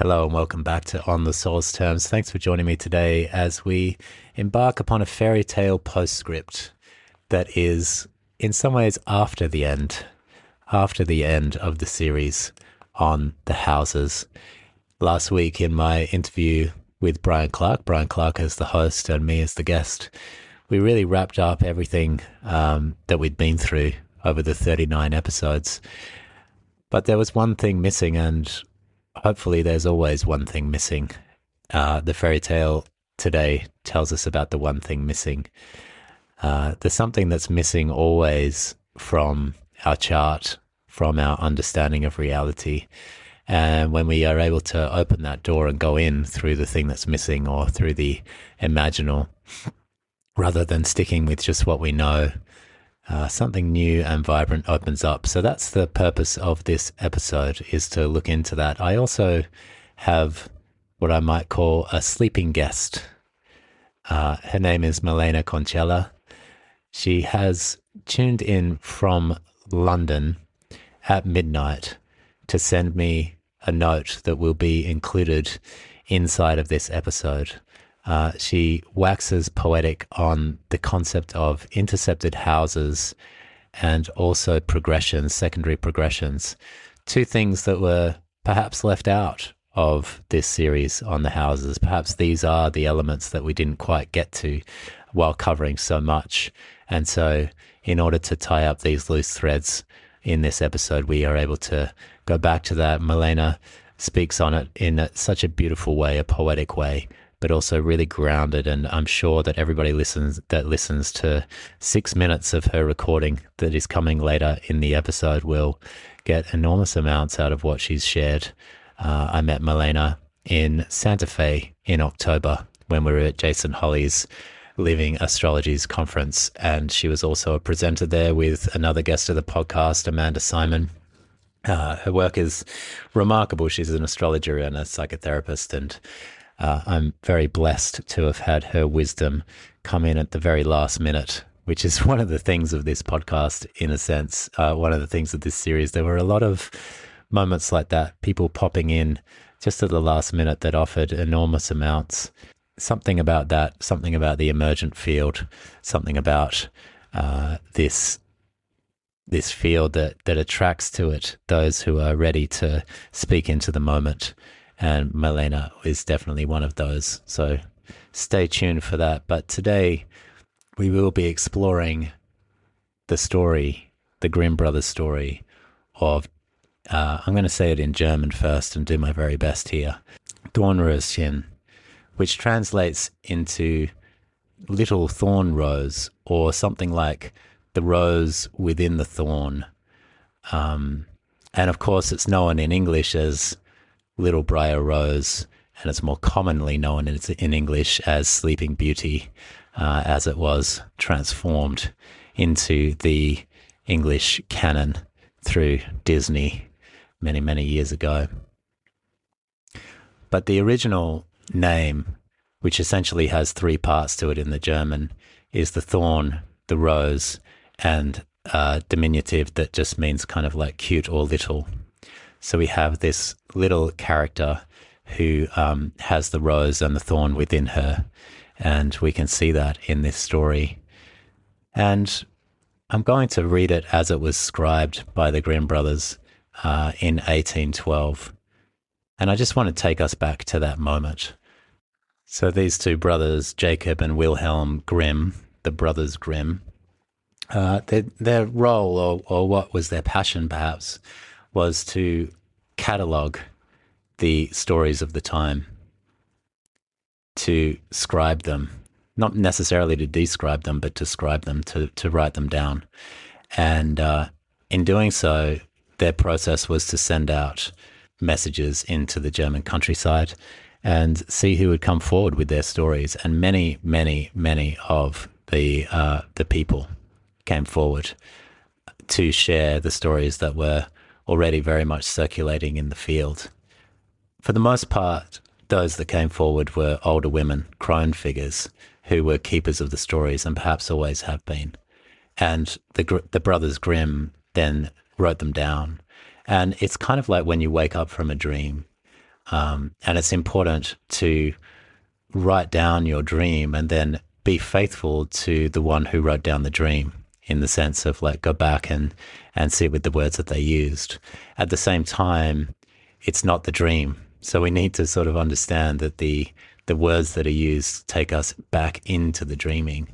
Hello and welcome back to On the Soul's Terms. Thanks for joining me today as we embark upon a fairy tale postscript that is in some ways after the end of the series on the houses. Last week in my interview with Brian Clark as the host and me as the guest, we really wrapped up everything that we'd been through over the 39 episodes. But there was one thing missing, and hopefully there's always one thing missing. The fairy tale today tells us about the one thing missing. There's something that's missing always from our chart, from our understanding of reality. And when we are able to open that door and go in through the thing that's missing or through the imaginal, rather than sticking with just what we know, something new and vibrant opens up. So that's the purpose of this episode, is to look into that. I also have what I might call a sleeping guest. Her name is Milena Kadziela. She has tuned in from London at midnight to send me a note that will be included inside of this episode. She waxes poetic on the concept of intercepted houses and also progressions, secondary progressions, two things that were perhaps left out of this series on the houses. Perhaps these are the elements that we didn't quite get to while covering so much. And so in order to tie up these loose threads in this episode, we are able to go back to that. Milena speaks on it in such a beautiful way, a poetic way, but also really grounded. And I'm sure that everybody listens to 6 minutes of her recording that is coming later in the episode will get enormous amounts out of what she's shared. I met Milena in Santa Fe in October when we were at Jason Holly's Living Astrology's conference, and she was also a presenter there with another guest of the podcast, Amanda Simon. Her work is remarkable. She's an astrologer and a psychotherapist, and I'm very blessed to have had her wisdom come in at the very last minute, which is one of the things of this podcast, in a sense, one of the things of this series. There were a lot of moments like that, people popping in just at the last minute that offered enormous amounts. Something about that, something about the emergent field, something about this field that attracts to it those who are ready to speak into the moment. And Milena is definitely one of those. So stay tuned for that. But today we will be exploring the story, the Grimm brothers story of, I'm going to say it in German first and do my very best here, Dornröschen, which translates into little thorn rose, or something like the rose within the thorn. And of course, it's known in English as Little Briar Rose, and it's more commonly known in English as Sleeping Beauty, as it was transformed into the English canon through Disney many, many years ago. But the original name, which essentially has three parts to it in the German, is the thorn, the rose, and diminutive that just means kind of like cute or little. So we have this little character who has the rose and the thorn within her, and we can see that in this story. And I'm going to read it as it was scribed by the Grimm brothers in 1812. And I just want to take us back to that moment. So these two brothers, Jacob and Wilhelm Grimm, the brothers Grimm, their role, or what was their passion perhaps, was to catalogue the stories of the time, to scribe them, not necessarily to describe them, but to scribe them, to write them down. And in doing so, their process was to send out messages into the German countryside and see who would come forward with their stories. And many, many, many of the people came forward to share the stories that were already very much circulating in the field. For the most part, those that came forward were older women, crone figures, who were keepers of the stories and perhaps always have been. And the brothers Grimm then wrote them down. And it's kind of like when you wake up from a dream. And it's important to write down your dream and then be faithful to the one who wrote down the dream, in the sense of like go back and sit with the words that they used. At the same time, it's not the dream. So we need to sort of understand that the words that are used take us back into the dreaming.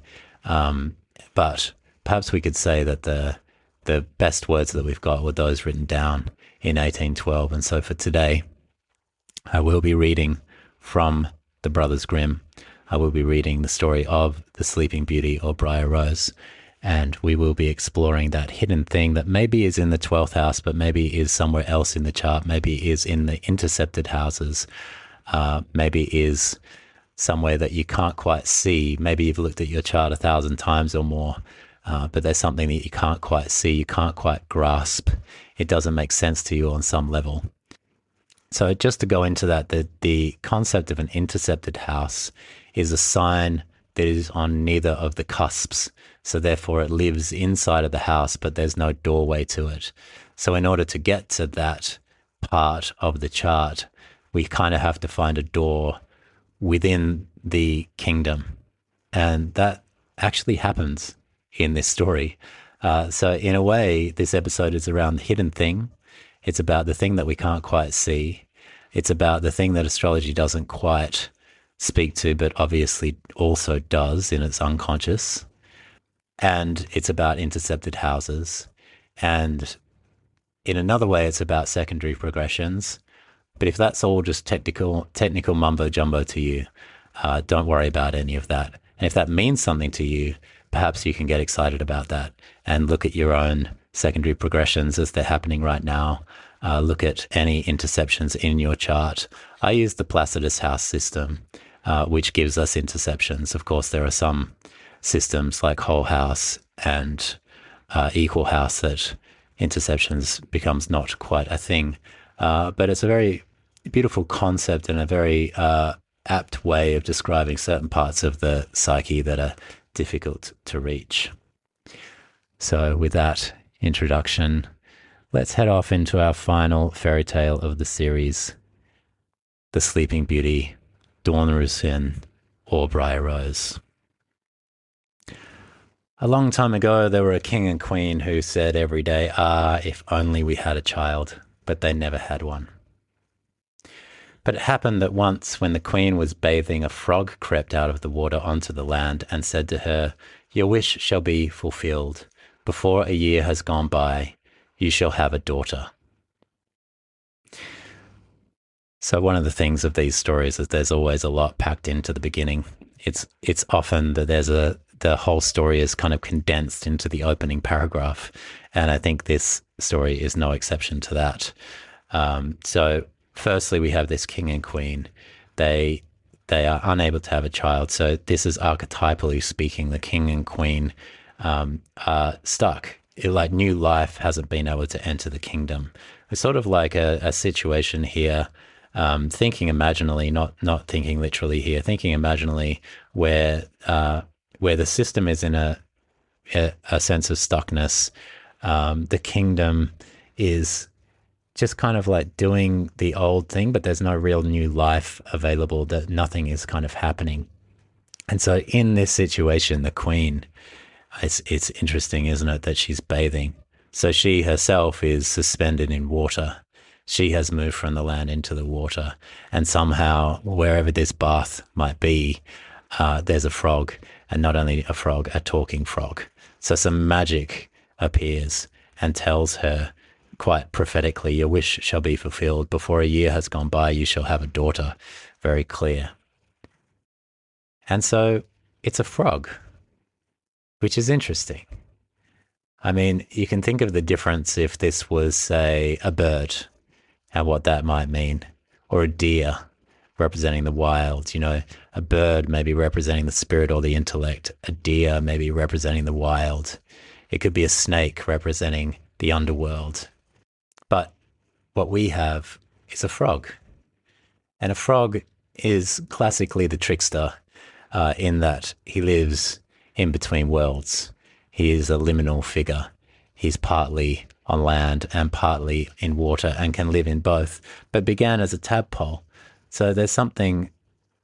But perhaps we could say that the best words that we've got were those written down in 1812. And so for today, I will be reading from the Brothers Grimm. I will be reading the story of the Sleeping Beauty or Briar Rose, and we will be exploring that hidden thing that maybe is in the 12th house, but maybe is somewhere else in the chart, maybe is in the intercepted houses, maybe is somewhere that you can't quite see. Maybe you've looked at your chart 1,000 times or more, but there's something that you can't quite see, you can't quite grasp. It doesn't make sense to you on some level. So just to go into that, the concept of an intercepted house is a sign that is on neither of the cusps. So therefore it lives inside of the house, but there's no doorway to it. So in order to get to that part of the chart, we kind of have to find a door within the kingdom. And that actually happens in this story. So in a way, this episode is around the hidden thing. It's about the thing that we can't quite see. It's about the thing that astrology doesn't quite speak to, but obviously also does in its unconscious. And it's about intercepted houses. And in another way, it's about secondary progressions. But if that's all just technical mumbo jumbo to you, don't worry about any of that. And if that means something to you, perhaps you can get excited about that and look at your own secondary progressions as they're happening right now. Look at any interceptions in your chart. I use the Placidus house system, which gives us interceptions. Of course, there are some systems like whole house and equal house that interceptions becomes not quite a thing. But it's a very beautiful concept and a very apt way of describing certain parts of the psyche that are difficult to reach. So with that introduction, let's head off into our final fairy tale of the series, The Sleeping Beauty, Dornröschen, or Briar Rose. A long time ago, there were a king and queen who said every day, if only we had a child, but they never had one. But it happened that once when the queen was bathing, a frog crept out of the water onto the land and said to her, "Your wish shall be fulfilled. Before a year has gone by, you shall have a daughter." So one of the things of these stories is there's always a lot packed into the beginning. It's often that the whole story is kind of condensed into the opening paragraph. And I think this story is no exception to that. So firstly, we have this king and queen. They are unable to have a child. So this is archetypally speaking, the king and queen are stuck. Like new life hasn't been able to enter the kingdom. It's sort of like a situation here, thinking imaginally, not thinking literally here, thinking imaginally where the system is in a sense of stuckness. The kingdom is just kind of like doing the old thing, but there's no real new life available, that nothing is kind of happening. And so in this situation, the queen, it's interesting, isn't it, that she's bathing. So she herself is suspended in water. She has moved from the land into the water. And somehow, wherever this bath might be, there's a frog, and not only a frog, a talking frog. So some magic appears and tells her quite prophetically, your wish shall be fulfilled. Before a year has gone by, you shall have a daughter. Very clear. And so it's a frog, which is interesting. I mean, you can think of the difference if this was, say, a bird and what that might mean, or a deer representing the wild. You know, a bird maybe representing the spirit or the intellect, a deer maybe representing the wild. It could be a snake representing the underworld. But what we have is a frog. And a frog is classically the trickster in that he lives in between worlds. He is a liminal figure. He's partly on land and partly in water and can live in both, but began as a tadpole. So there's something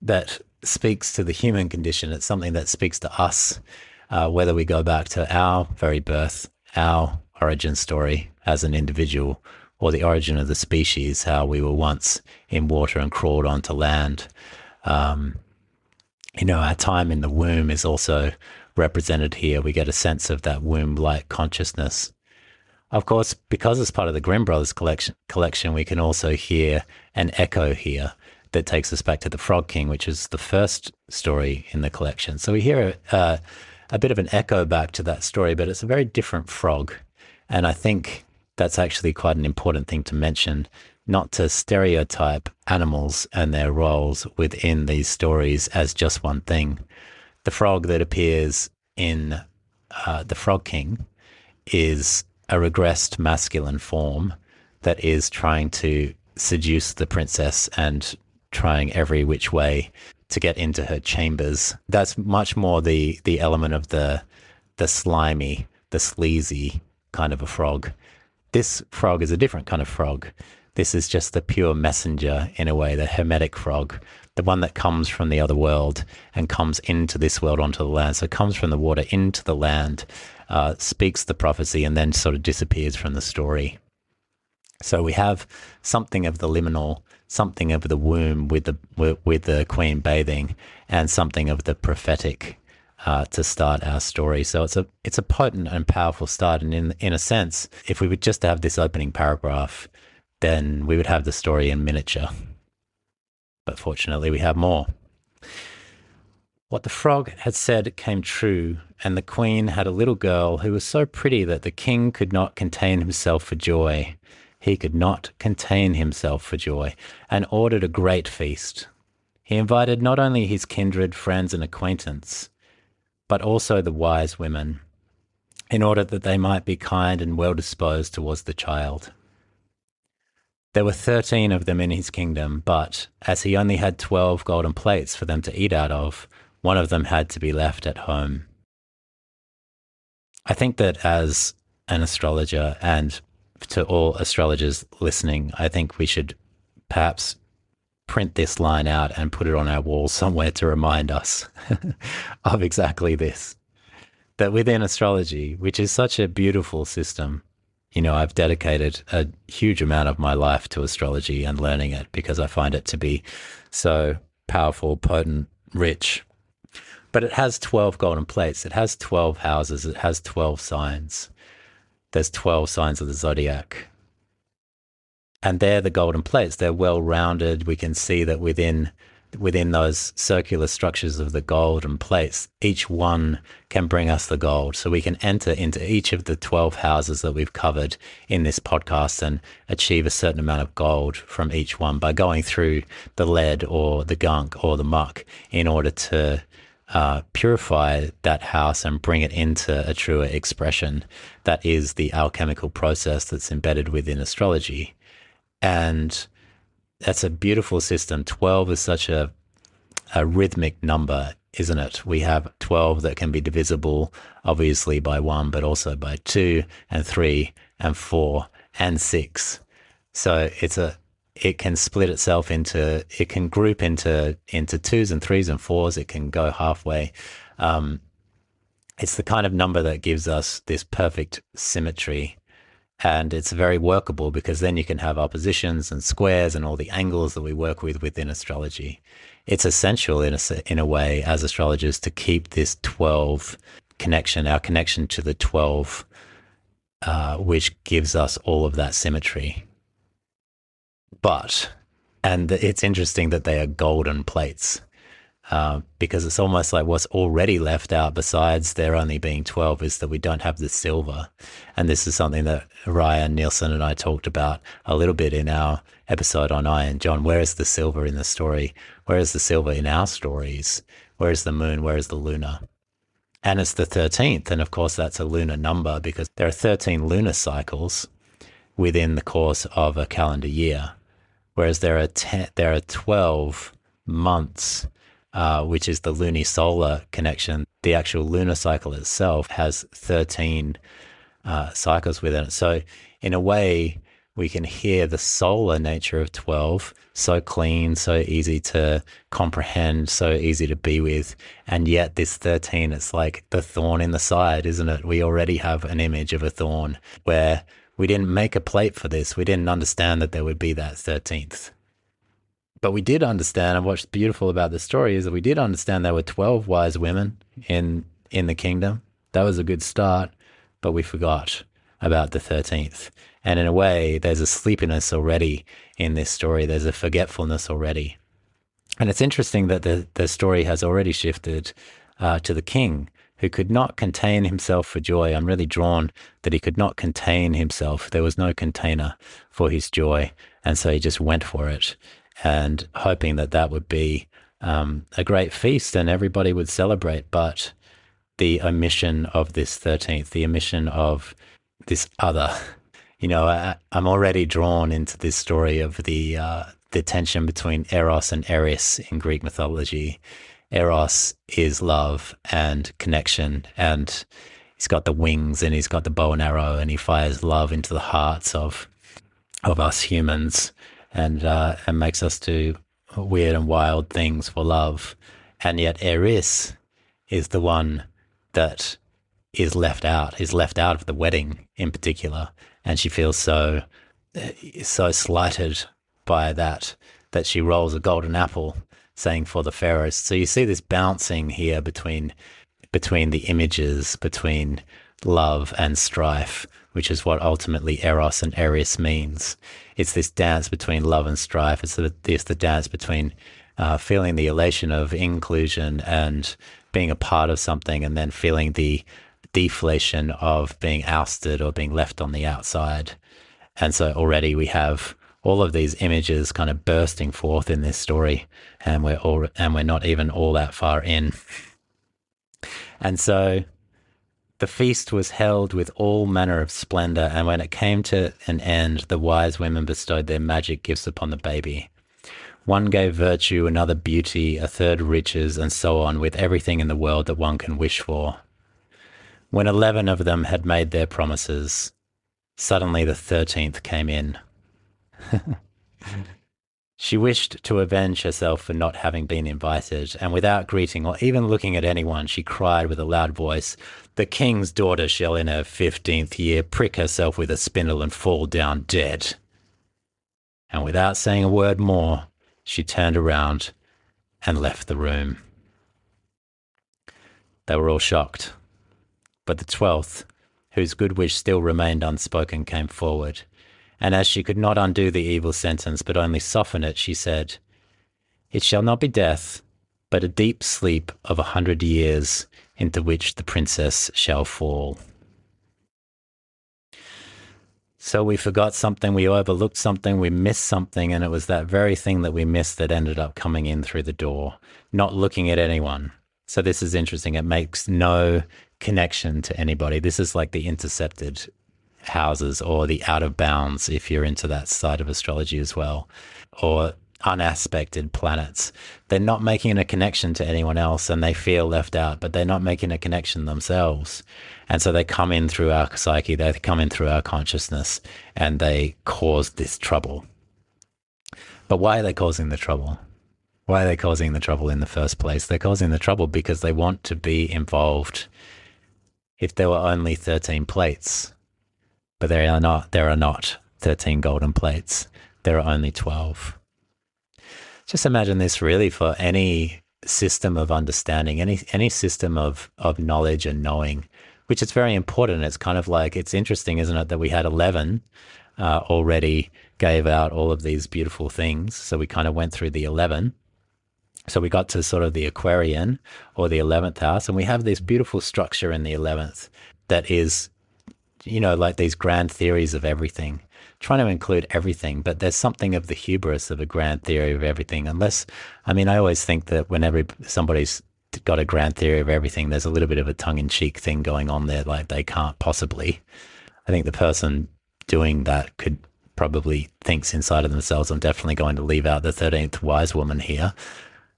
that speaks to the human condition. It's something that speaks to us, whether we go back to our very birth, our origin story as an individual, or the origin of the species, how we were once in water and crawled onto land. Our time in the womb is also represented here. We get a sense of that womb-like consciousness. Of course, because it's part of the Grimm Brothers collection, we can also hear an echo here that takes us back to the Frog King, which is the first story in the collection. So we hear a bit of an echo back to that story, but it's a very different frog. And I think that's actually quite an important thing to mention, not to stereotype animals and their roles within these stories as just one thing. The frog that appears in The Frog King is a regressed masculine form that is trying to seduce the princess and trying every which way to get into her chambers. That's much more the element of the slimy, the sleazy kind of a frog. This frog is a different kind of frog. This is just the pure messenger, in a way, the hermetic frog, the one that comes from the other world and comes into this world onto the land. So it comes from the water into the land, speaks the prophecy, and then sort of disappears from the story. So we have something of the liminal, something of the womb with the queen bathing, and something of the prophetic to start our story. So it's a potent and powerful start. And in a sense, if we would just have this opening paragraph, then we would have the story in miniature. But fortunately, we have more. What the frog had said came true, and the queen had a little girl who was so pretty that the king could not contain himself for joy. He could not contain himself for joy, and ordered a great feast. He invited not only his kindred, friends, and acquaintance, but also the wise women, in order that they might be kind and well-disposed towards the child. There were 13 of them in his kingdom, but as he only had 12 golden plates for them to eat out of, one of them had to be left at home. I think that as an astrologer, and to all astrologers listening, I think we should perhaps print this line out and put it on our wall somewhere to remind us of exactly this. That within astrology, which is such a beautiful system, I've dedicated a huge amount of my life to astrology and learning it because I find it to be so powerful, potent, rich. But it has 12 golden plates. It has 12 houses. It has 12 signs. There's 12 signs of the zodiac. And they're the golden plates. They're well-rounded. We can see that within those circular structures of the golden plates, each one can bring us the gold. So we can enter into each of the 12 houses that we've covered in this podcast and achieve a certain amount of gold from each one by going through the lead or the gunk or the muck in order to purify that house and bring it into a truer expression. That is the alchemical process that's embedded within astrology. And that's a beautiful system. 12 is such a rhythmic number, isn't it? We have 12 that can be divisible, obviously, by 1, but also by 2 and 3 and 4 and 6. So it can split itself into, it can group into 2s and 3s and 4s. It can go halfway. It's the kind of number that gives us this perfect symmetry. And it's very workable because then you can have oppositions and squares and all the angles that we work with within astrology. It's essential in a way as astrologers to keep this 12 connection, our connection to the 12, which gives us all of that symmetry. And it's interesting that they are golden plates. Because it's almost like what's already left out besides there only being 12 is that we don't have the silver. And this is something that Ryan Nielsen and I talked about a little bit in our episode on I and John. Where is the silver in the story? Where is the silver in our stories? Where is the moon? Where is the lunar? And it's the 13th. And of course, that's a lunar number because there are 13 lunar cycles within the course of a calendar year, whereas there are 12 months, which is the lunisolar connection. The actual lunar cycle itself has 13 cycles within it. So in a way, we can hear the solar nature of 12, so clean, so easy to comprehend, so easy to be with. And yet this 13, it's like the thorn in the side, isn't it? We already have an image of a thorn where we didn't make a plate for this. We didn't understand that there would be that 13th. But we did understand, and what's beautiful about the story is that we did understand there were 12 wise women in the kingdom. That was a good start, but we forgot about the 13th. And in a way, there's a sleepiness already in this story. There's a forgetfulness already. And it's interesting that the story has already shifted to the king, who could not contain himself for joy. I'm really drawn that he could not contain himself. There was no container for his joy. And so he just went for it, and hoping that that would be a great feast and everybody would celebrate. But the omission of this 13th, the omission of this other, I'm already drawn into this story of the tension between Eros and Eris in Greek mythology. Eros is love and connection, and he's got the wings and he's got the bow and arrow, and he fires love into the hearts of us humans, and makes us do weird and wild things for love. And yet Eris is the one that is left out of the wedding in particular. And she feels so slighted by that she rolls a golden apple saying for the fairest. So you see this bouncing here between the images, between love and strife, which is what ultimately Eros and Eris means. It's this dance between love and strife. It's the dance between feeling the elation of inclusion and being a part of something, and then feeling the deflation of being ousted or being left on the outside. And so already we have all of these images kind of bursting forth in this story, and we're not even all that far in. And so the feast was held with all manner of splendor, and when it came to an end, the wise women bestowed their magic gifts upon the baby. One gave virtue, another beauty, a third riches, and so on, with everything in the world that one can wish for. When 11 of them had made their promises, suddenly the 13th came in. She wished to avenge herself for not having been invited, and without greeting or even looking at anyone, she cried with a loud voice, "The king's daughter shall in her 15th year prick herself with a spindle and fall down dead." And without saying a word more, she turned around and left the room. They were all shocked, but the 12th, whose good wish still remained unspoken, came forward. And as she could not undo the evil sentence, but only soften it, she said, "It shall not be death, but a deep sleep of 100 years, into which the princess shall fall." So we forgot something, we overlooked something, we missed something, and it was that very thing that we missed that ended up coming in through the door, not looking at anyone. So this is interesting. It makes no connection to anybody. This is like the intercepted houses, or the out of bounds, if you're into that side of astrology as well, or unaspected planets. They're not making a connection to anyone else, and they feel left out, but they're not making a connection themselves. And so they come in through our psyche, they come in through our consciousness, and they cause this trouble. But why are they causing the trouble? Why are they causing the trouble in the first place? They're causing the trouble because they want to be involved. If there were only 13 plates, but there are not 13 golden plates. There are only 12. Just imagine this really for any system of understanding, any system of knowledge and knowing, which is very important. It's kind of like, it's interesting, isn't it, that we had 11 already gave out all of these beautiful things. So we kind of went through the 11. So we got to sort of the Aquarian, or the 11th house, and we have this beautiful structure in the 11th that is, like these grand theories of everything, trying to include everything, but there's something of the hubris of a grand theory of everything. I always think that whenever somebody's got a grand theory of everything, there's a little bit of a tongue-in-cheek thing going on there, like they can't possibly. I think the person doing that could probably thinks inside of themselves, I'm definitely going to leave out the 13th wise woman here.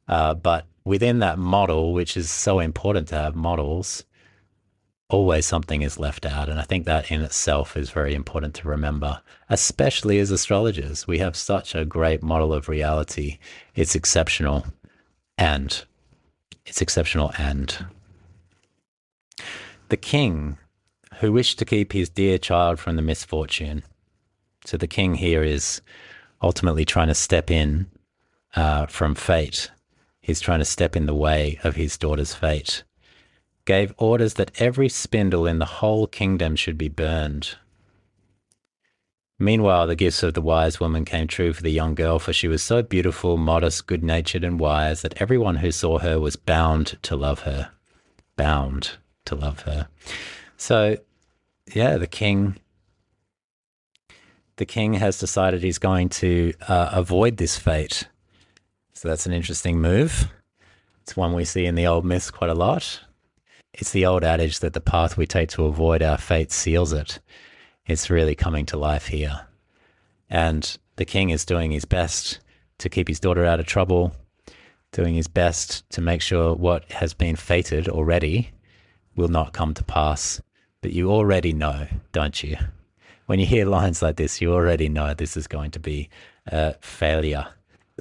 But within that model, which is so important to have models, always something is left out. And I think that in itself is very important to remember, especially as astrologers. We have such a great model of reality. It's exceptional. And it's exceptional. And the king who wished to keep his dear child from the misfortune. So the king here is ultimately trying to step in from fate. He's trying to step in the way of his daughter's fate. Gave orders that every spindle in the whole kingdom should be burned. Meanwhile, the gifts of the wise woman came true for the young girl, for she was so beautiful, modest, good-natured, and wise that everyone who saw her was bound to love her. Bound to love her. So, yeah, the king has decided he's going to avoid this fate. So that's an interesting move. It's one we see in the old myths quite a lot. It's the old adage that the path we take to avoid our fate seals it. It's really coming to life here. And the king is doing his best to keep his daughter out of trouble, doing his best to make sure what has been fated already will not come to pass. But you already know, don't you? When you hear lines like this, you already know this is going to be a failure.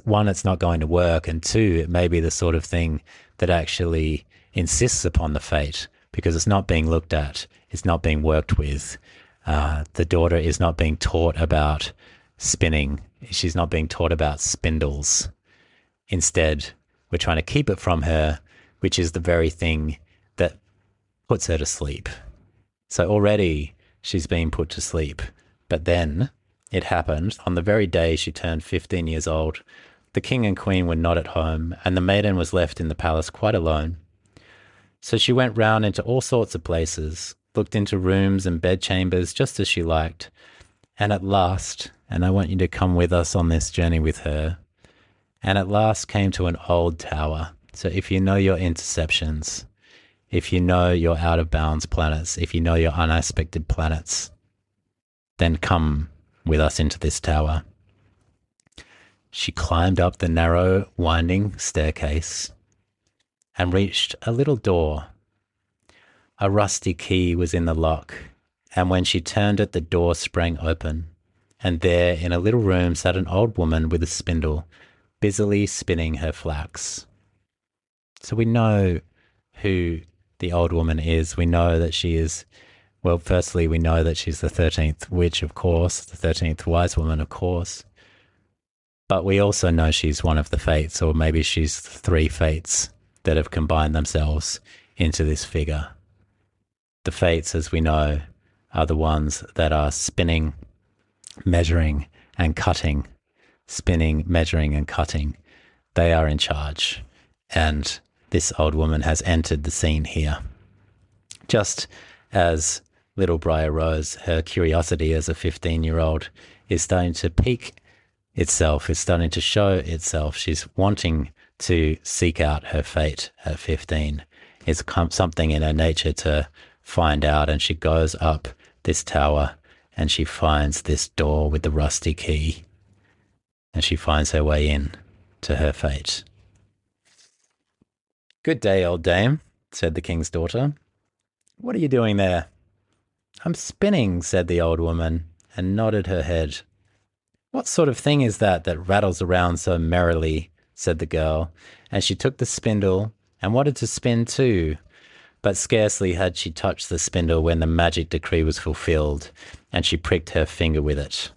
One, it's not going to work, and two, it may be the sort of thing that actually insists upon the fate because it's not being looked at, it's not being worked with. The daughter is not being taught about spinning. She's not being taught about spindles. Instead, we're trying to keep it from her, which is the very thing that puts her to sleep. So already she's been put to sleep. But then it happened on the very day she turned 15 years old. The king and queen were not at home, and the maiden was left in the palace quite alone. So she went round into all sorts of places, looked into rooms and bedchambers just as she liked. And at last, and I want you to come with us on this journey with her, and at last came to an old tower. So if you know your interceptions, if you know your out of bounds planets, if you know your unexpected planets, then come with us into this tower. She climbed up the narrow, winding staircase and reached a little door. A rusty key was in the lock, and when she turned it, the door sprang open, and there in a little room sat an old woman with a spindle, busily spinning her flax. So we know who the old woman is. We know that she is, well, firstly, we know that she's the 13th witch, of course, the 13th wise woman, of course. But we also know she's one of the fates, or maybe she's three fates that have combined themselves into this figure. The fates, as we know, are the ones that are spinning, measuring, and cutting. Spinning, measuring, and cutting. They are in charge. And this old woman has entered the scene here. Just as little Briar Rose, her curiosity as a 15-year-old is starting to pique itself, is starting to show itself. She's wanting to seek out her fate at 15. It's something in her nature to find out, and she goes up this tower and she finds this door with the rusty key, and she finds her way in to her fate. "Good day, old dame," said the king's daughter. "What are you doing there?" "I'm spinning," said the old woman, and nodded her head. "What sort of thing is that rattles around so merrily?" said the girl, and she took the spindle and wanted to spin too. But scarcely had she touched the spindle when the magic decree was fulfilled, and she pricked her finger with it.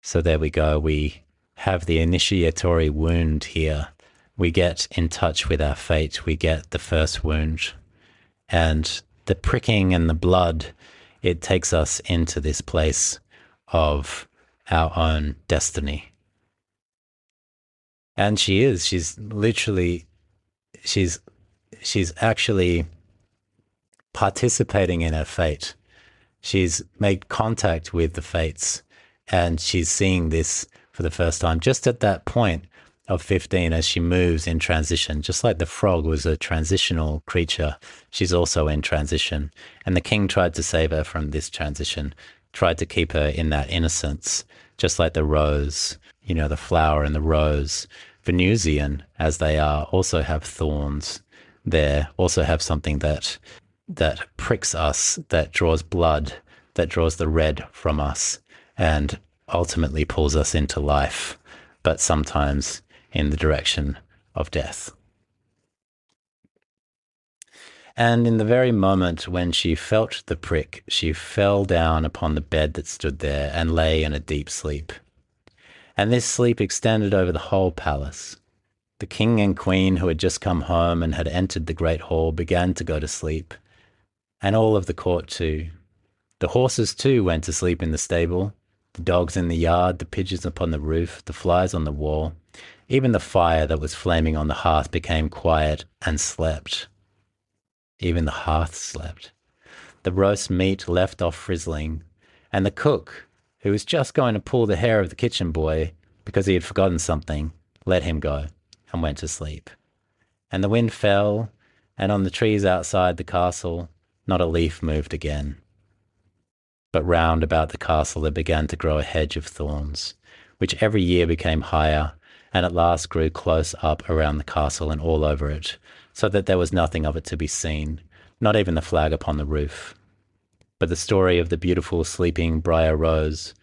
So there we go. We have the initiatory wound here. We get in touch with our fate. We get the first wound. And the pricking and the blood, it takes us into this place of our own destiny. And she's literally, she's actually participating in her fate. She's made contact with the fates, and she's seeing this for the first time just at that point of 15 as she moves in transition. Just like the frog was a transitional creature, she's also in transition. And the king tried to save her from this transition, tried to keep her in that innocence, just like the rose, the flower and the rose, Venusian as they are, also have thorns there, also have something that that pricks us, that draws blood, that draws the red from us, and ultimately pulls us into life, but sometimes in the direction of death. And in the very moment when she felt the prick, she fell down upon the bed that stood there and lay in a deep sleep. And this sleep extended over the whole palace. The king and queen, who had just come home and had entered the great hall, began to go to sleep, and all of the court too. The horses too went to sleep in the stable, the dogs in the yard, the pigeons upon the roof, the flies on the wall. Even the fire that was flaming on the hearth became quiet and slept. Even the hearth slept. The roast meat left off frizzling, and the cook, who was just going to pull the hair of the kitchen boy because he had forgotten something, let him go and went to sleep. And the wind fell, and on the trees outside the castle, not a leaf moved again. But round about the castle there began to grow a hedge of thorns, which every year became higher, and at last grew close up around the castle and all over it, so that there was nothing of it to be seen, not even the flag upon the roof. But the story of the beautiful sleeping Briar Rose,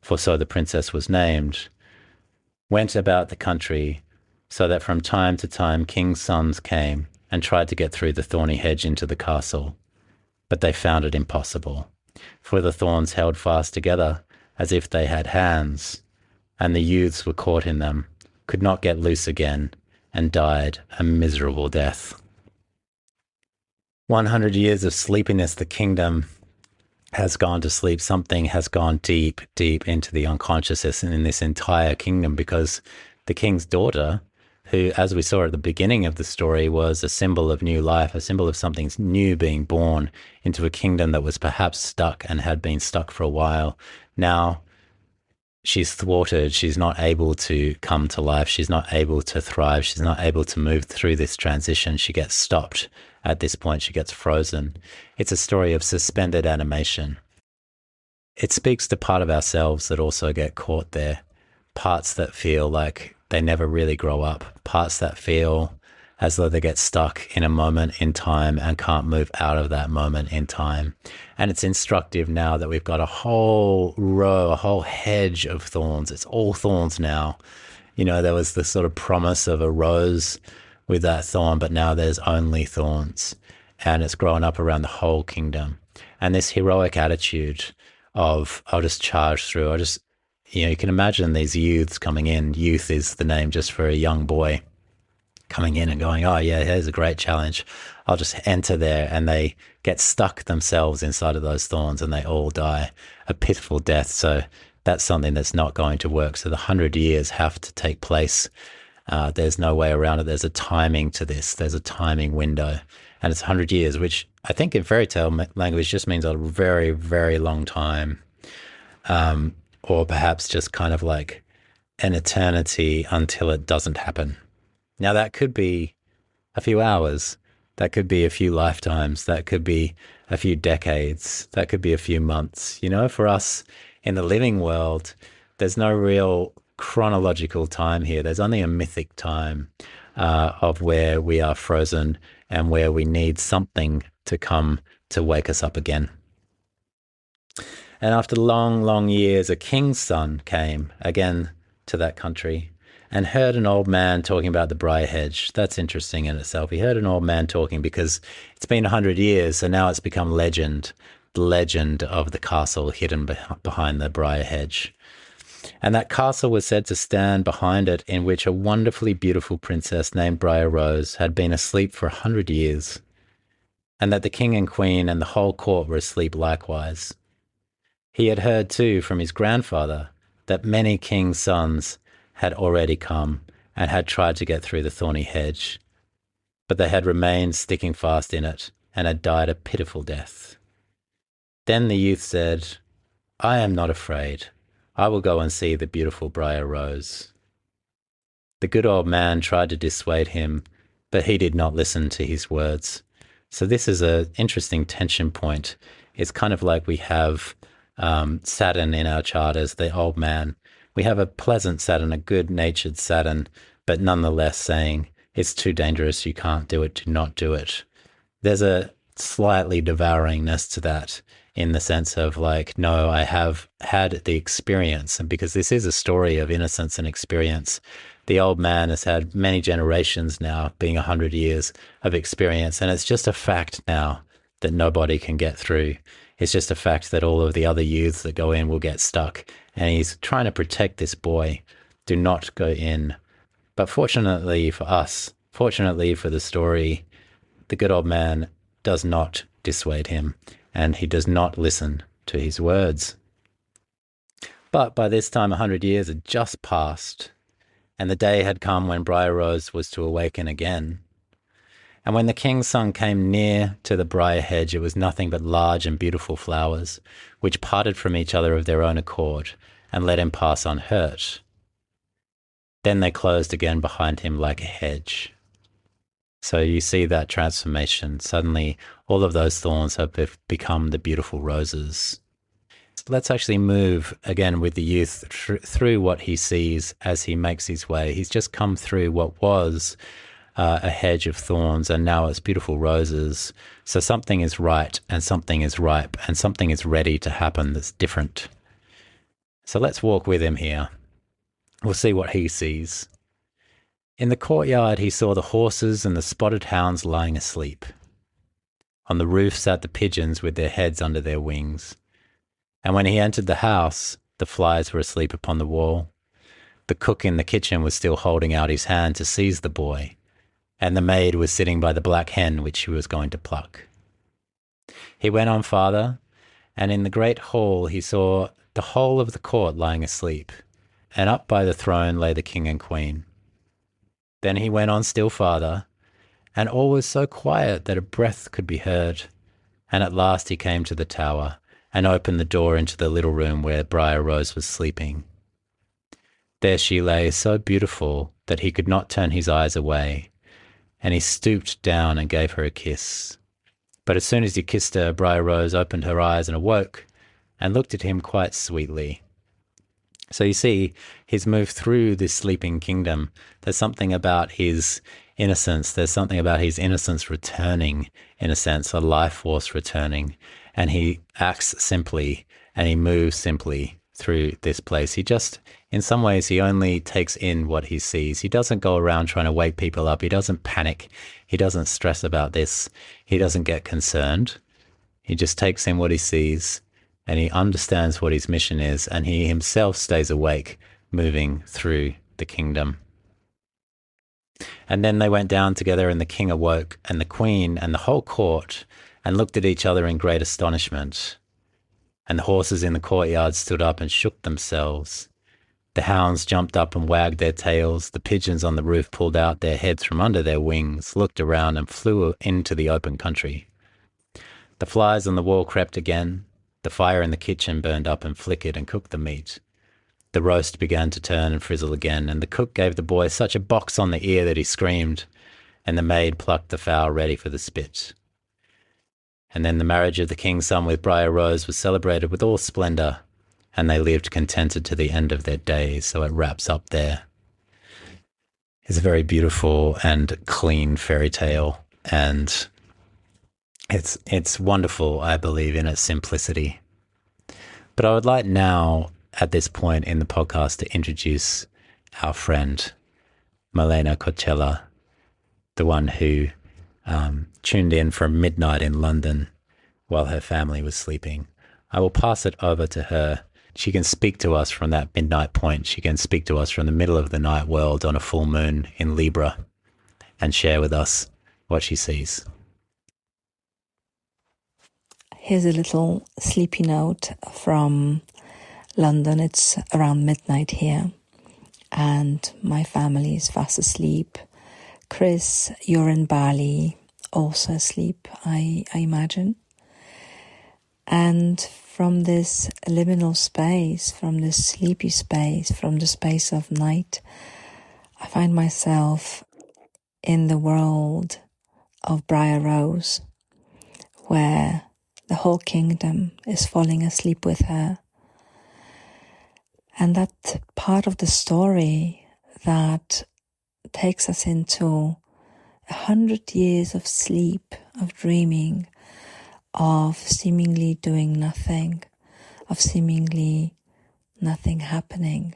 for so the princess was named, went about the country, so that from time to time kings' sons came and tried to get through the thorny hedge into the castle, but they found it impossible, for the thorns held fast together as if they had hands, and the youths were caught in them, could not get loose again, and died a miserable death. 100 years of sleepiness, the kingdom has gone to sleep. Something has gone deep, deep into the unconsciousness in this entire kingdom, because the king's daughter, who, as we saw at the beginning of the story, was a symbol of new life, a symbol of something new being born into a kingdom that was perhaps stuck and had been stuck for a while. Now she's thwarted. She's not able to come to life. She's not able to thrive. She's not able to move through this transition. She gets stopped at this point. She gets frozen. It's a story of suspended animation. It speaks to part of ourselves that also get caught there, parts that feel like they never really grow up, parts that feel as though they get stuck in a moment in time and can't move out of that moment in time. And it's instructive now that we've got a whole row, a whole hedge of thorns. It's all thorns now. You know, there was this sort of promise of a rose with that thorn, but now there's only thorns. And it's grown up around the whole kingdom. And this heroic attitude of, I'll just charge through, you can imagine these youths coming in. Youth is the name just for a young boy coming in and going, oh yeah, here's a great challenge. I'll just enter there, and they get stuck themselves inside of those thorns and they all die a pitiful death. So that's something that's not going to work. So the 100 years have to take place. There's no way around it. There's a timing to this. There's a timing window, and it's 100 years, which I think in fairy tale language just means a very, very long time. Or perhaps just kind of like an eternity until it doesn't happen. Now that could be a few hours, that could be a few lifetimes, that could be a few decades, that could be a few months. You know, for us in the living world, there's no real chronological time here. There's only a mythic time of where we are frozen and where we need something to come to wake us up again. And after long, long years, a king's son came again to that country and heard an old man talking about the briar hedge. That's interesting in itself. He heard an old man talking because it's been 100 years, so now it's become legend, the legend of the castle hidden behind the briar hedge. And that castle was said to stand behind it, in which a wonderfully beautiful princess named Briar Rose had been asleep for 100 years, and that the king and queen and the whole court were asleep likewise. He had heard too from his grandfather that many kings' sons had already come and had tried to get through the thorny hedge, but they had remained sticking fast in it and had died a pitiful death. Then the youth said, I am not afraid. I will go and see the beautiful Briar Rose. The good old man tried to dissuade him, but he did not listen to his words. So this is an interesting tension point. It's kind of like we have Saturn in our chart as the old man. We have a pleasant Saturn, a good-natured Saturn, but nonetheless saying, it's too dangerous, you can't do it, do not do it. There's a slightly devouringness to that, in the sense of like, no, I have had the experience. And because this is a story of innocence and experience, the old man has had many generations now, being 100 years of experience. And it's just a fact now that nobody can get through. It's just a fact that all of the other youths that go in will get stuck. And he's trying to protect this boy. Do not go in. But fortunately for us, fortunately for the story, the good old man does not dissuade him, and he does not listen to his words. But by this time, 100 years had just passed, and the day had come when Briar Rose was to awaken again. And when the king's son came near to the briar hedge, it was nothing but large and beautiful flowers, which parted from each other of their own accord, and let him pass unhurt. Then they closed again behind him like a hedge. So you see that transformation. Suddenly, all of those thorns have become the beautiful roses. So let's actually move again with the youth through what he sees as he makes his way. He's just come through what was a hedge of thorns, and now it's beautiful roses. So something is right, and something is ripe, and something is ready to happen that's different. So let's walk with him here. We'll see what he sees. In the courtyard, he saw the horses and the spotted hounds lying asleep. On the roof sat the pigeons with their heads under their wings. And when he entered the house, the flies were asleep upon the wall. The cook in the kitchen was still holding out his hand to seize the boy, and the maid was sitting by the black hen which she was going to pluck. He went on farther, and in the great hall he saw the whole of the court lying asleep, and up by the throne lay the king and queen. Then he went on still farther, and all was so quiet that a breath could be heard, and at last he came to the tower, and opened the door into the little room where Briar Rose was sleeping. There she lay, so beautiful that he could not turn his eyes away, and he stooped down and gave her a kiss. But as soon as he kissed her, Briar Rose opened her eyes and awoke, and looked at him quite sweetly. So you see, he's moved through this sleeping kingdom. There's something about his innocence. There's something about his innocence returning, in a sense, a life force returning. And he acts simply, and he moves simply through this place. He just, in some ways, he only takes in what he sees. He doesn't go around trying to wake people up. He doesn't panic. He doesn't stress about this. He doesn't get concerned. He just takes in what he sees, and he understands what his mission is, and he himself stays awake, moving through the kingdom. And then they went down together, and the king awoke, and the queen and the whole court, and looked at each other in great astonishment. And the horses in the courtyard stood up and shook themselves. The hounds jumped up and wagged their tails. The pigeons on the roof pulled out their heads from under their wings, looked around, and flew into the open country. The flies on the wall crept again. The fire in the kitchen burned up and flickered and cooked the meat. The roast began to turn and frizzle again, and the cook gave the boy such a box on the ear that he screamed, and the maid plucked the fowl ready for the spit. And then the marriage of the king's son with Briar Rose was celebrated with all splendour, and they lived contented to the end of their days. So it wraps up there. It's a very beautiful and clean fairy tale, and it's wonderful, I believe, in its simplicity. But I would like now, at this point in the podcast, to introduce our friend, Milena Kadziela, the one who tuned in from midnight in London while her family was sleeping. I will pass it over to her. She can speak to us from that midnight point. She can speak to us from the middle of the night world on a full moon in Libra and share with us what she sees. Here's a little sleepy note from London. It's around midnight here, and my family is fast asleep. Chris, you're in Bali, also asleep, I imagine. And from this liminal space, from this sleepy space, from the space of night, I find myself in the world of Briar Rose, where the whole kingdom is falling asleep with her. And that part of the story that takes us into 100 years of sleep, of dreaming, of seemingly doing nothing, of seemingly nothing happening.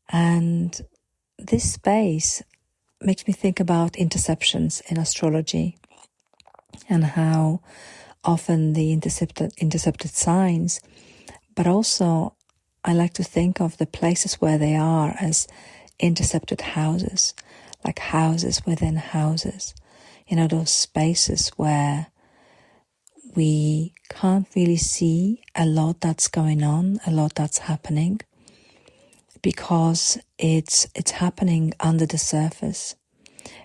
And this space makes me think about interceptions in astrology and how often the intercepted signs, but also I like to think of the places where they are as intercepted houses, like houses within houses. Those spaces where we can't really see a lot that's going on, a lot that's happening, because it's happening under the surface.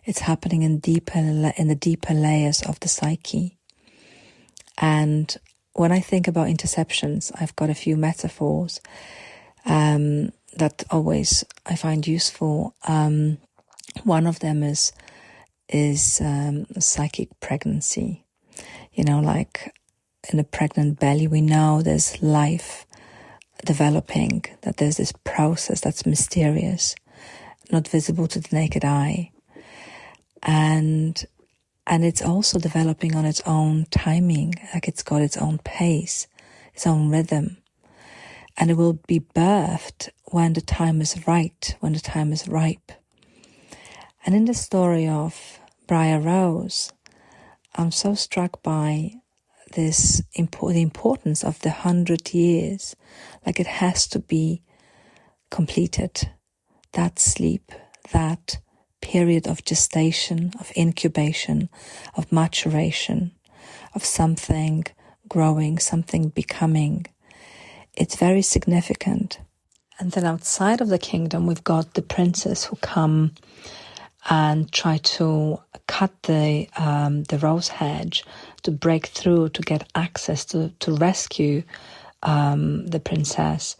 It's happening in the deeper layers of the psyche. And when I think about interceptions, I've got a few metaphors that always I find useful. One of them is psychic pregnancy. Like in a pregnant belly, we know there's life developing, that there's this process that's mysterious, not visible to the naked eye. And it's also developing on its own timing, like it's got its own pace, its own rhythm. And it will be birthed when the time is right, when the time is ripe. And in the story of Briar Rose, I'm so struck by the importance of the 100 years. Like it has to be completed. That sleep, that period of gestation, of incubation, of maturation, of something growing, something becoming. It's very significant. And then outside of the kingdom, we've got the princes who come and try to cut the rose hedge, to break through, to get access, to rescue the princess.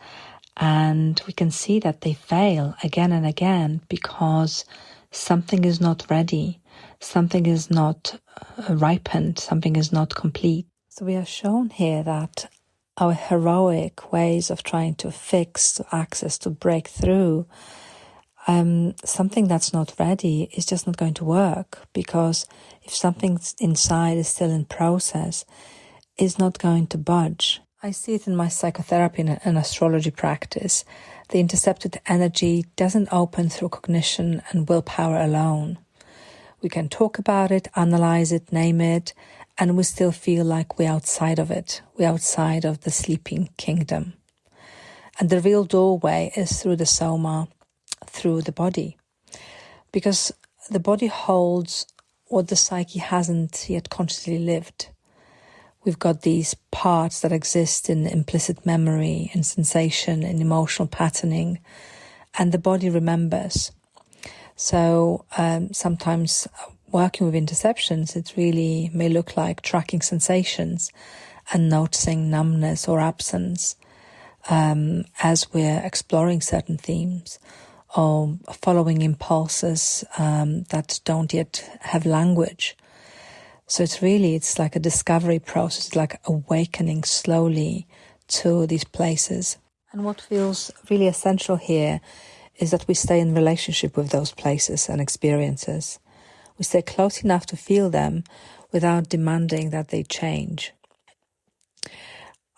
And we can see that they fail again and again because something is not ready, something is not ripened, something is not complete. So we are shown here that our heroic ways of trying to fix, to access, to break through, something that's not ready is just not going to work, because if something inside is still in process, it's not going to budge. I see it in my psychotherapy and astrology practice. The intercepted energy doesn't open through cognition and willpower alone. We can talk about it, analyze it, name it, and we still feel like we're outside of it. We're outside of the sleeping kingdom. And the real doorway is through the soma, through the body, because the body holds what the psyche hasn't yet consciously lived. We've got these parts that exist in implicit memory, in sensation, in emotional patterning, and the body remembers. So sometimes working with interceptions, it really may look like tracking sensations and noticing numbness or absence as we're exploring certain themes, or following impulses that don't yet have language. So it's like a discovery process, it's like awakening slowly to these places. And what feels really essential here is that we stay in relationship with those places and experiences. We stay close enough to feel them without demanding that they change.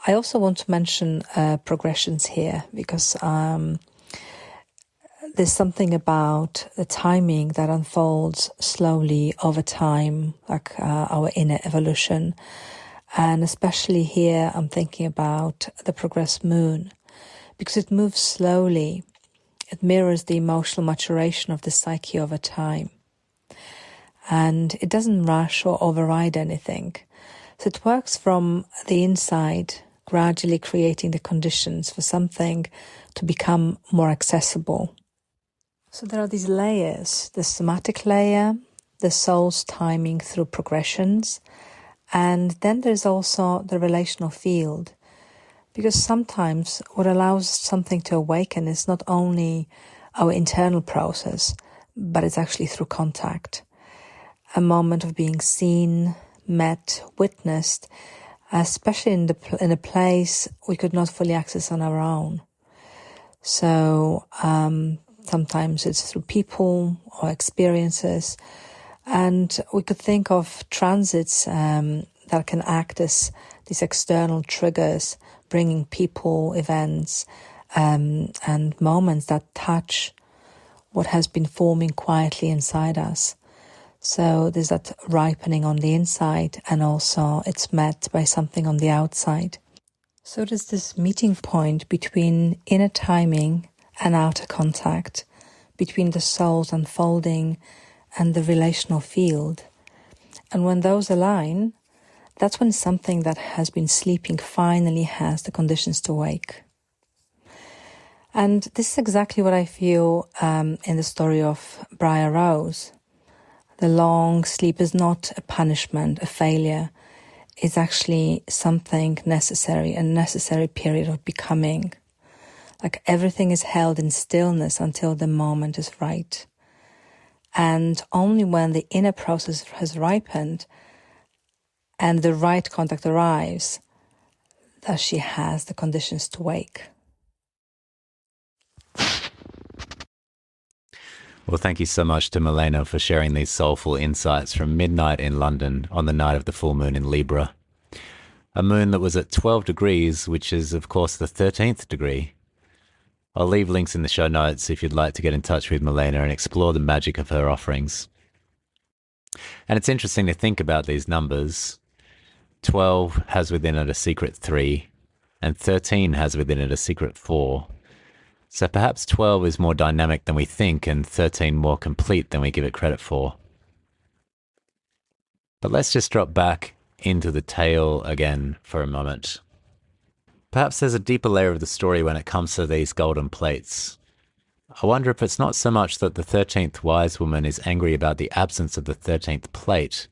I also want to mention progressions here, because there's something about the timing that unfolds slowly over time, like our inner evolution. And especially here, I'm thinking about the progressed moon, because it moves slowly. It mirrors the emotional maturation of the psyche over time. And it doesn't rush or override anything. So it works from the inside, gradually creating the conditions for something to become more accessible. So there are these layers, the somatic layer, the soul's timing through progressions, and then there's also the relational field. Because sometimes what allows something to awaken is not only our internal process, but it's actually through contact. A moment of being seen, met, witnessed, especially in a place we could not fully access on our own. So sometimes it's through people or experiences. And we could think of transits that can act as these external triggers, bringing people, events, and moments that touch what has been forming quietly inside us. So there's that ripening on the inside, and also it's met by something on the outside. So there's this meeting point between inner timing and outer contact, between the soul's unfolding and the relational field. And when those align, that's when something that has been sleeping finally has the conditions to wake. And this is exactly what I feel in the story of Briar Rose. The long sleep is not a punishment, a failure. It's actually something necessary, a necessary period of becoming. Like everything is held in stillness until the moment is right. And only when the inner process has ripened and the right contact arrives, that she has the conditions to wake. Well, thank you so much to Milena for sharing these soulful insights from midnight in London on the night of the full moon in Libra. A moon that was at 12 degrees, which is, of course, the 13th degree. I'll leave links in the show notes if you'd like to get in touch with Milena and explore the magic of her offerings. And it's interesting to think about these numbers. 12 has within it a secret 3, and 13 has within it a secret 4. So perhaps 12 is more dynamic than we think, and 13 more complete than we give it credit for. But let's just drop back into the tale again for a moment. Perhaps there's a deeper layer of the story when it comes to these golden plates. I wonder if it's not so much that the 13th wise woman is angry about the absence of the 13th plate,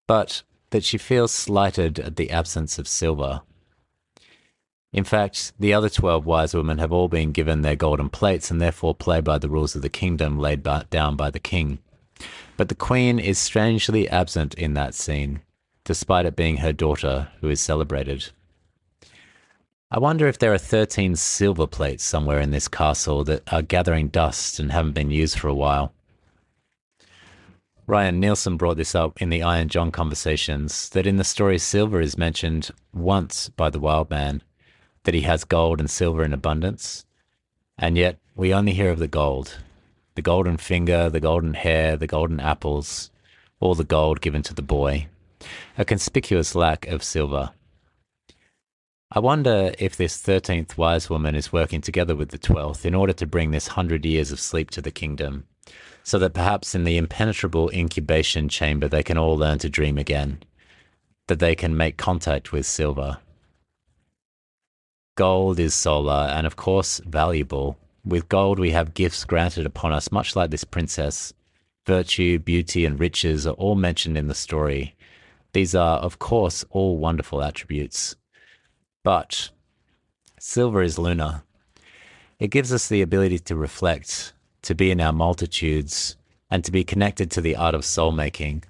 but that she feels slighted at the absence of silver. In fact, the other 12 wise women have all been given their golden plates and therefore play by the rules of the kingdom laid down by the king. But the queen is strangely absent in that scene, despite it being her daughter who is celebrated. I wonder if there are 13 silver plates somewhere in this castle that are gathering dust and haven't been used for a while. Ryan Nielsen brought this up in the Iron John conversations, that in the story silver is mentioned once by the wild man, that he has gold and silver in abundance, and yet we only hear of the gold. The golden finger, the golden hair, the golden apples, all the gold given to the boy. A conspicuous lack of silver. I wonder if this 13th wise woman is working together with the 12th in order to bring this 100 years of sleep to the kingdom, so that perhaps in the impenetrable incubation chamber they can all learn to dream again, that they can make contact with silver. Gold is solar and, of course, valuable. With gold we have gifts granted upon us, much like this princess. Virtue, beauty, and riches are all mentioned in the story. These are, of course, all wonderful attributes. But silver is lunar. It gives us the ability to reflect, to be in our multitudes, and to be connected to the art of soul-making.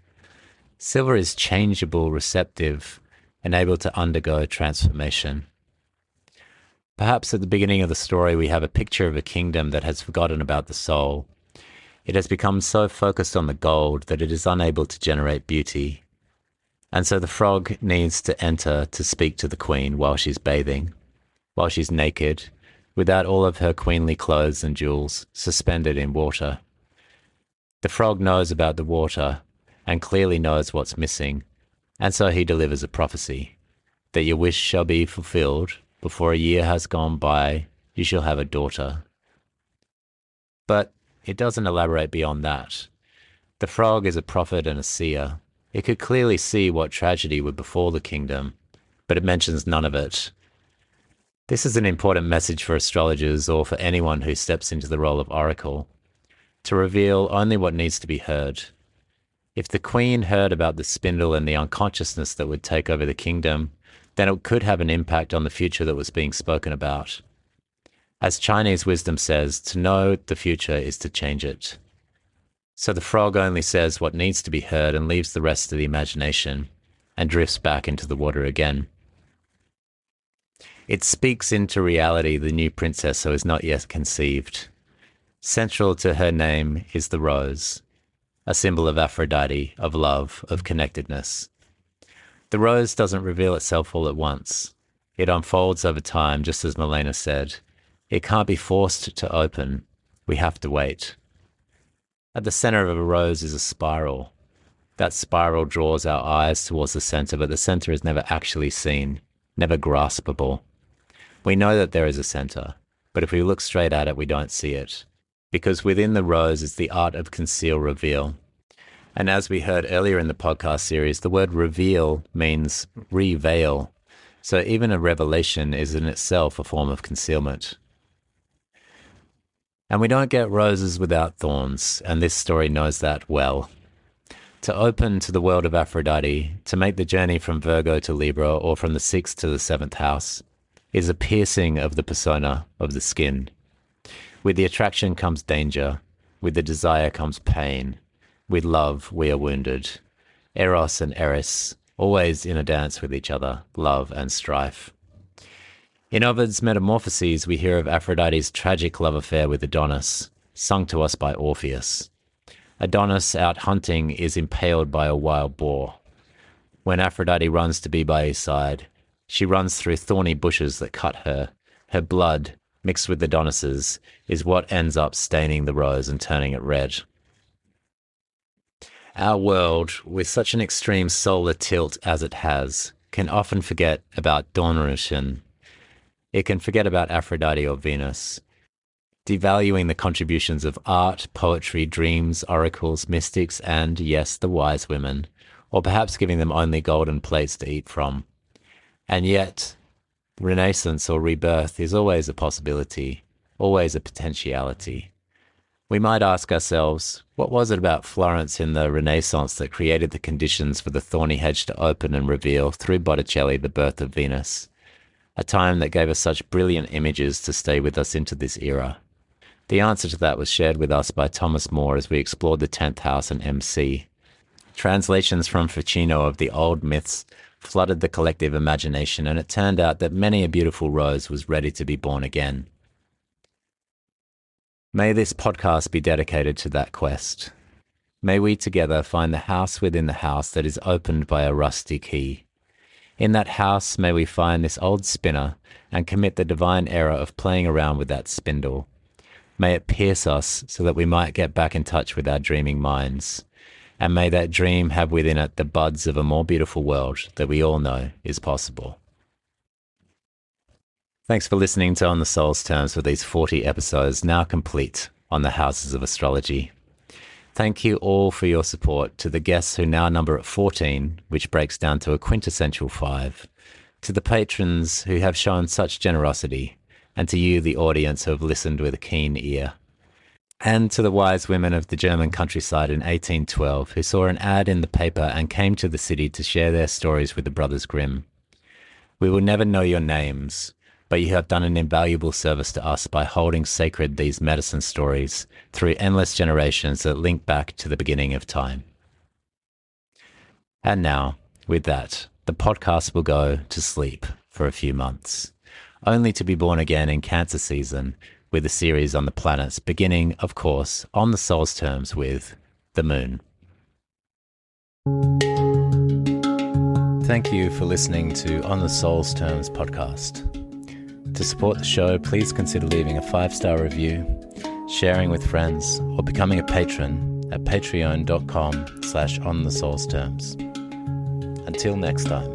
Silver is changeable, receptive, and able to undergo transformation. Perhaps at the beginning of the story we have a picture of a kingdom that has forgotten about the soul. It has become so focused on the gold that it is unable to generate beauty. And so the frog needs to enter to speak to the queen while she's bathing, while she's naked, without all of her queenly clothes and jewels, suspended in water. The frog knows about the water and clearly knows what's missing, and so he delivers a prophecy, that your wish shall be fulfilled. Before a year has gone by, you shall have a daughter. But it doesn't elaborate beyond that. The frog is a prophet and a seer. It could clearly see what tragedy would befall the kingdom, but it mentions none of it. This is an important message for astrologers or for anyone who steps into the role of oracle, to reveal only what needs to be heard. If the queen heard about the spindle and the unconsciousness that would take over the kingdom, then it could have an impact on the future that was being spoken about. As Chinese wisdom says, to know the future is to change it. So the frog only says what needs to be heard and leaves the rest to the imagination, and drifts back into the water again. It speaks into reality the new princess who is not yet conceived. Central to her name is the rose, a symbol of Aphrodite, of love, of connectedness. The rose doesn't reveal itself all at once. It unfolds over time, just as Milena said. It can't be forced to open. We have to wait. At the center of a rose is a spiral. That spiral draws our eyes towards the center, but the center is never actually seen, never graspable. We know that there is a center, but if we look straight at it, we don't see it. Because within the rose is the art of conceal reveal. And as we heard earlier in the podcast series, the word reveal means reveal. So even a revelation is in itself a form of concealment. And we don't get roses without thorns, and this story knows that well. To open to the world of Aphrodite, to make the journey from Virgo to Libra or from the 6th to the 7th house, is a piercing of the persona of the skin. With the attraction comes danger, with the desire comes pain. With love, we are wounded. Eros and Eris, always in a dance with each other, love and strife. In Ovid's Metamorphoses, we hear of Aphrodite's tragic love affair with Adonis, sung to us by Orpheus. Adonis, out hunting, is impaled by a wild boar. When Aphrodite runs to be by his side, she runs through thorny bushes that cut her. Her blood, mixed with Adonis's, is what ends up staining the rose and turning it red. Our world, with such an extreme solar tilt as it has, can often forget about Dornröschen. It can forget about Aphrodite or Venus, devaluing the contributions of art, poetry, dreams, oracles, mystics, and, yes, the wise women, or perhaps giving them only golden plates to eat from. And yet, renaissance or rebirth is always a possibility, always a potentiality. We might ask ourselves, what was it about Florence in the Renaissance that created the conditions for the thorny hedge to open and reveal through Botticelli the birth of Venus? A time that gave us such brilliant images to stay with us into this era. The answer to that was shared with us by Thomas More as we explored the 10th house and MC. Translations from Ficino of the old myths flooded the collective imagination, and it turned out that many a beautiful rose was ready to be born again. May this podcast be dedicated to that quest. May we together find the house within the house that is opened by a rusty key. In that house, may we find this old spinner and commit the divine error of playing around with that spindle. May it pierce us so that we might get back in touch with our dreaming minds. And may that dream have within it the buds of a more beautiful world that we all know is possible. Thanks for listening to On the Soul's Terms for these 40 episodes, now complete on the houses of astrology. Thank you all for your support, to the guests who now number at 14, which breaks down to a quintessential 5, to the patrons who have shown such generosity, and to you, the audience, who have listened with a keen ear. And to the wise women of the German countryside in 1812 who saw an ad in the paper and came to the city to share their stories with the Brothers Grimm. We will never know your names, but you have done an invaluable service to us by holding sacred these medicine stories through endless generations that link back to the beginning of time. And now, with that, the podcast will go to sleep for a few months, only to be born again in Cancer season with a series on the planets, beginning, of course, on the Soul's Terms with the Moon. Thank you for listening to On the Soul's Terms podcast. To support the show, please consider leaving a 5-star review, sharing with friends, or becoming a patron at patreon.com/onthesoulsterms. Until next time.